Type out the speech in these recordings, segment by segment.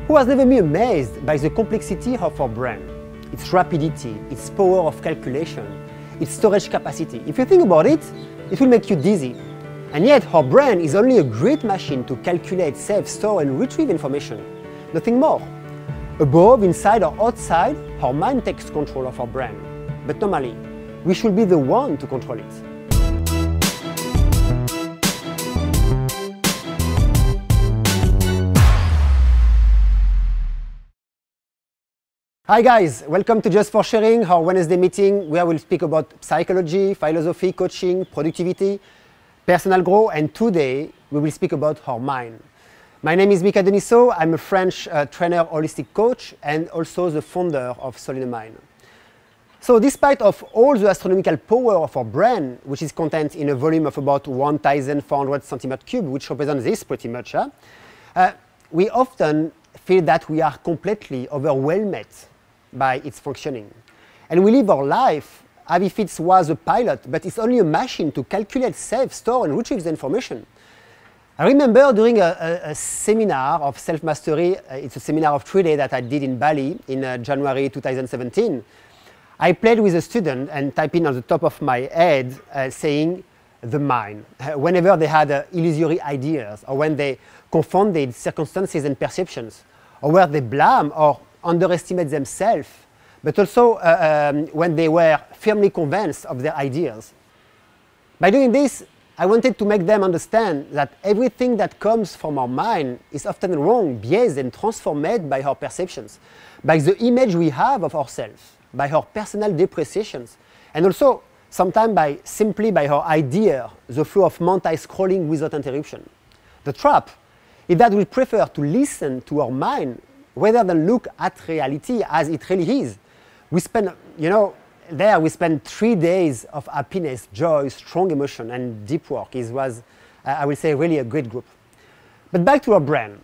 Who has never been amazed by the complexity of our brain, its rapidity, its power of calculation, its storage capacity? If you think about it, it will make you dizzy. And yet our brain is only a great machine to calculate, save, store and retrieve information. Nothing more. Above, inside or outside, our mind takes control of our brain. But normally, we should be the one to control it. Hi guys, welcome to Just for Sharing, our Wednesday meeting where we'll speak about psychology, philosophy, coaching, productivity, personal growth, and today we will speak about our mind. My name is Mika Denisot. I'm a French trainer, holistic coach, and also the founder of Soul in the Mind. So despite of all the astronomical power of our brain, which is contained in a volume of about 1,400 centimeters cubed, which represents this pretty much, we often feel that we are completely overwhelmed by its functioning. And we live our life as if it was a pilot, but it's only a machine to calculate, save, store, and retrieve the information. I remember during a seminar of self-mastery, it's a seminar of 3 days that I did in Bali in January 2017. I played with a student and typed in on the top of my head saying the mind. Whenever they had illusory ideas, or when they confounded circumstances and perceptions, or where they blame or underestimate themselves, but also when they were firmly convinced of their ideas. By doing this, I wanted to make them understand that everything that comes from our mind is often wrong, biased and transformed by our perceptions, by the image we have of ourselves, by our personal depreciations, and also sometimes simply by our idea, the flow of mental scrolling without interruption. The trap is that we prefer to listen to our mind rather than look at reality as it really is. We spend, we spend 3 days of happiness, joy, strong emotion, and deep work. It was, I will say, really a great group. But back to our brain.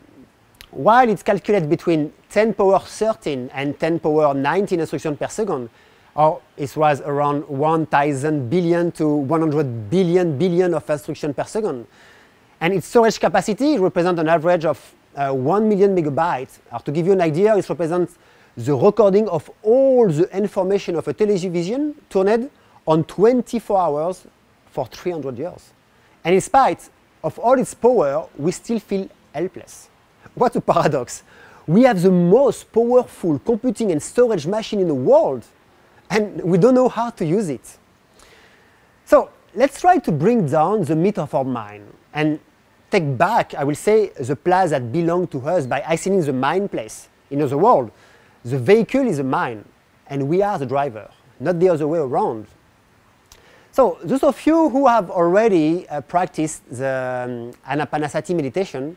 While it's calculated between 10 power 13 and 10 power 19 instructions per second, or it was around 1,000 billion to 100 billion of instructions per second, and its storage capacity represents an average of 1 million megabytes. To give you an idea, it represents the recording of all the information of a television turned on 24 hours for 300 years. And in spite of all its power, we still feel helpless. What a paradox. We have the most powerful computing and storage machine in the world, and we don't know how to use it. So let's try to bring down the myth of our mind and take back, I will say, the place that belongs to us by assigning the mind place. In other words, the vehicle is the mind, and we are the driver, not the other way around. So those of you who have already practiced the Anapanasati meditation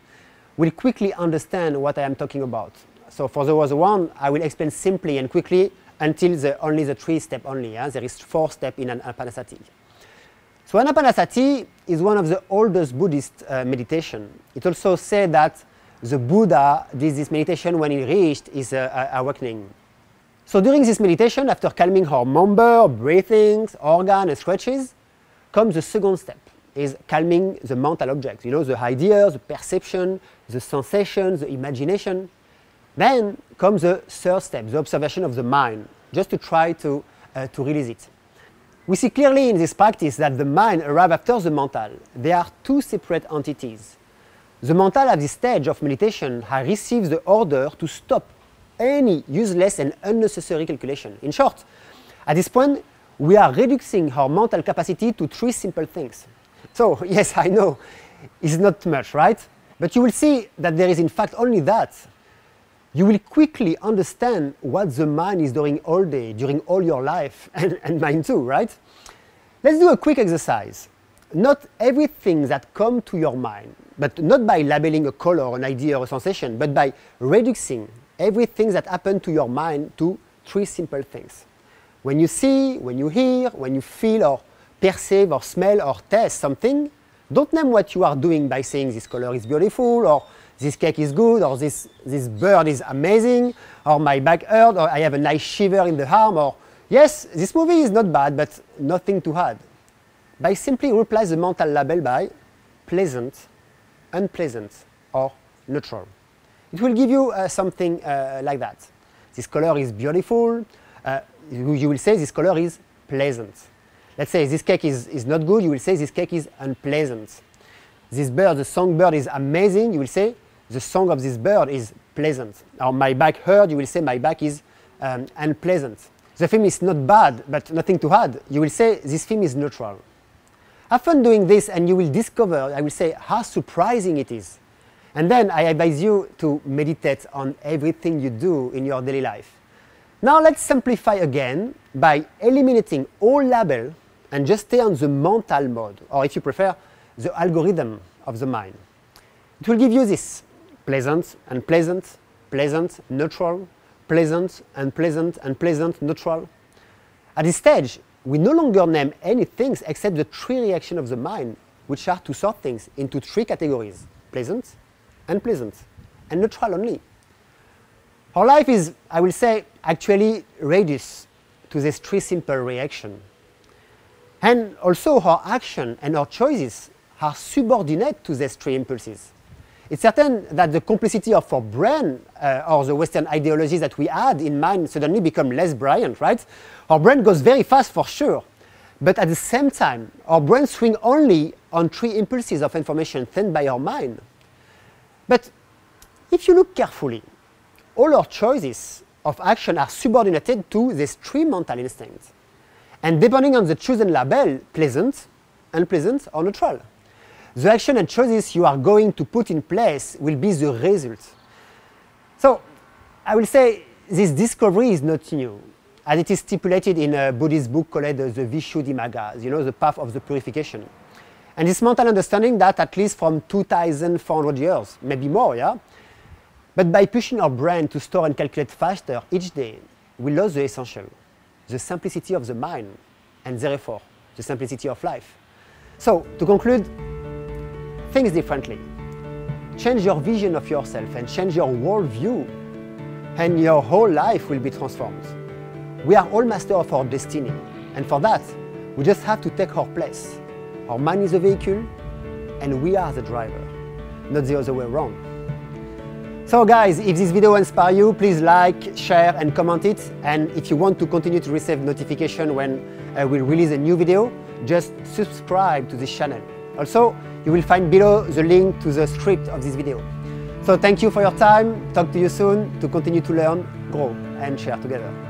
will quickly understand what I am talking about. So for the other one, I will explain simply and quickly until only the 3 steps only. There is 4 steps in Anapanasati. So Anapanasati is one of the oldest Buddhist meditation. It also said that the Buddha did this meditation when he reached his awakening. So during this meditation, after calming our member, breathing, organ and stretches, comes the second step, is calming the mental objects, the ideas, the perception, the sensations, the imagination. Then comes the third step, the observation of the mind, just to try to release it. We see clearly in this practice that the mind arrives after the mental. They are 2 separate entities. The mental at this stage of meditation has received the order to stop any useless and unnecessary calculation. In short, at this point, we are reducing our mental capacity to 3 simple things. So, yes, I know, it's not much, right? But you will see that there is in fact only that. You will quickly understand what the mind is doing all day, during all your life, and mine too, right? Let's do a quick exercise. Not everything that comes to your mind, but not by labeling a color, an idea, or a sensation, but by reducing everything that happened to your mind to 3 simple things. When you see, when you hear, when you feel or perceive or smell or taste something, don't name what you are doing by saying this color is beautiful, or this cake is good, or this bird is amazing, or my back hurt, or I have a nice shiver in the arm, or yes, this movie is not bad, but nothing to add. By simply replace the mental label by pleasant, unpleasant, or neutral. it will give you something like that. This color is beautiful. You will say this color is pleasant. Let's say this cake is not good. You will say this cake is unpleasant. This bird, the songbird, is amazing. You will say the song of this bird is pleasant. Or my back hurt. You will say my back is unpleasant. The film is not bad, but nothing to add. You will say this film is neutral. Have fun doing this, and you will discover, I will say, how surprising it is. And then I advise you to meditate on everything you do in your daily life. Now let's simplify again by eliminating all label and just stay on the mental mode, or if you prefer, the algorithm of the mind. It will give you this: pleasant, unpleasant, pleasant, neutral, pleasant, unpleasant, unpleasant, neutral. At this stage, we no longer name any things except the three reactions of the mind, which are to sort things into three categories: pleasant, unpleasant, and neutral only. Our life is, I will say, actually reduced to these three simple reactions. And also our action and our choices are subordinate to these three impulses. It's certain that the complexity of our brain or the Western ideologies that we had in mind suddenly become less brilliant, right? Our brain goes very fast for sure, but at the same time, our brain swings only on three impulses of information sent by our mind. But if you look carefully, all our choices of action are subordinated to these three mental instincts. And depending on the chosen label, pleasant, unpleasant, or neutral, the action and choices you are going to put in place will be the result. So I will say this discovery is not new, as it is stipulated in a Buddhist book called the Vishuddhimagga, you know, the path of the purification. And this mental understanding that at least from 2,400 years, maybe more, yeah? But by pushing our brain to store and calculate faster each day, we lose the essential, the simplicity of the mind, and therefore the simplicity of life. So, to conclude, think differently. Change your vision of yourself and change your worldview, and your whole life will be transformed. We are all masters of our destiny, and for that, we just have to take our place. Our mind is the vehicle, and we are the driver, not the other way around. So guys, if this video inspires you, please like, share, and comment it. And if you want to continue to receive notification when we release a new video, just subscribe to this channel. Also, you will find below the link to the script of this video. So thank you for your time. Talk to you soon to continue to learn, grow, and share together.